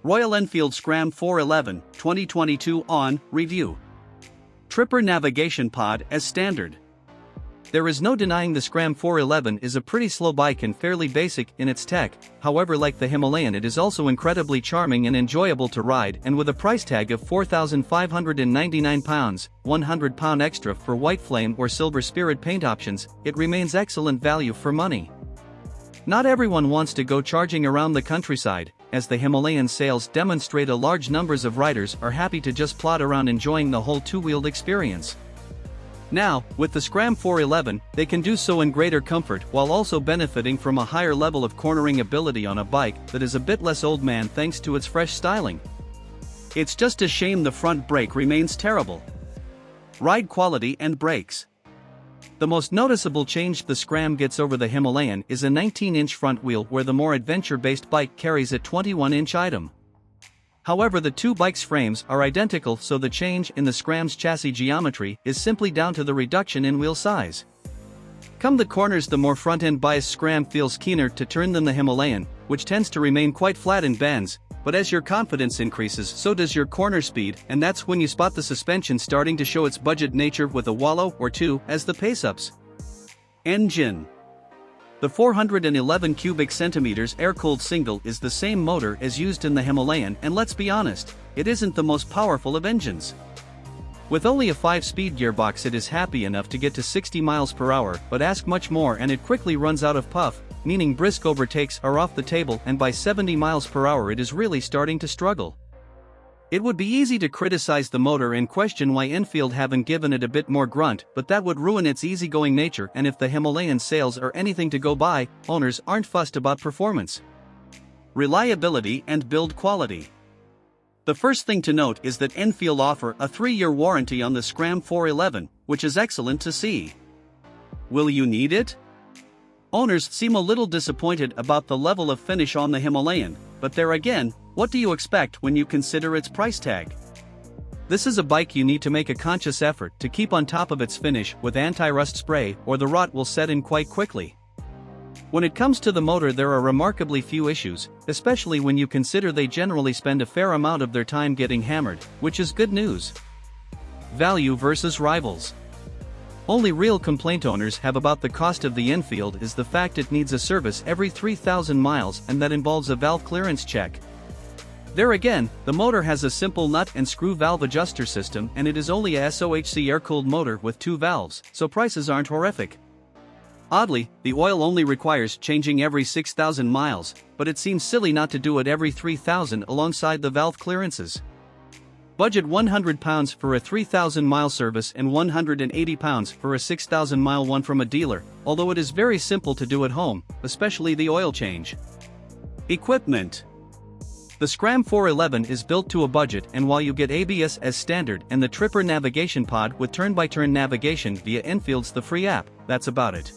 Royal Enfield SCRAM 411, 2022 on review. Tripper navigation pod as standard. There is no denying the SCRAM 411 is a pretty slow bike and fairly basic in its tech. However, like the Himalayan, it is also incredibly charming and enjoyable to ride, and with a price tag of £4,599, £100 extra for white flame or silver spirit paint options, it remains excellent value for money. Not everyone wants to go charging around the countryside, as the Himalayan sales demonstrate. A large numbers of riders are happy to just plod around enjoying the whole two-wheeled experience. Now, with the SCRAM 411, they can do so in greater comfort while also benefiting from a higher level of cornering ability on a bike that is a bit less old man thanks to its fresh styling. It's just a shame the front brake remains terrible. Ride quality and brakes. The most noticeable change the SCRAM gets over the Himalayan is a 19-inch front wheel, where the more adventure-based bike carries a 21-inch item. However, the two bikes' frames are identical, so the change in the SCRAM's chassis geometry is simply down to the reduction in wheel size. Come the corners, the more front-end biased SCRAM feels keener to turn than the Himalayan, which tends to remain quite flat in bends, but as your confidence increases so does your corner speed, and that's when you spot the suspension starting to show its budget nature with a wallow or two as the pace ups. Engine. The 411 cubic centimeters air-cooled single is the same motor as used in the Himalayan, and let's be honest, it isn't the most powerful of engines. With only a 5-speed gearbox, it is happy enough to get to 60 miles per hour, but ask much more and it quickly runs out of puff, meaning brisk overtakes are off the table, and by 70 miles per hour it is really starting to struggle. It would be easy to criticize the motor and question why Enfield haven't given it a bit more grunt, but that would ruin its easygoing nature, and if the Himalayan sales are anything to go by, owners aren't fussed about performance, reliability and build quality. The first thing to note is that Enfield offer a 3-year warranty on the SCRAM 411, which is excellent to see. Will you need it? Owners seem a little disappointed about the level of finish on the Himalayan, but there again, what do you expect when you consider its price tag? This is a bike you need to make a conscious effort to keep on top of its finish with anti-rust spray, or the rot will set in quite quickly. When it comes to the motor, there are remarkably few issues, especially when you consider they generally spend a fair amount of their time getting hammered, which is good news. Value versus rivals. Only real complaint owners have about the cost of the Enfield is the fact it needs a service every 3,000 miles, and that involves a valve clearance check. There again, the motor has a simple nut and screw valve adjuster system, and it is only a SOHC air-cooled motor with 2 valves, so prices aren't horrific. Oddly, the oil only requires changing every 6,000 miles, but it seems silly not to do it every 3,000 alongside the valve clearances. Budget £100 for a 3,000-mile service and £180 for a 6,000-mile one from a dealer, although it is very simple to do at home, especially the oil change. Equipment. The SCRAM 411 is built to a budget, and while you get ABS as standard and the Tripper navigation pod with turn-by-turn navigation via Enfield's The Free app, that's about it.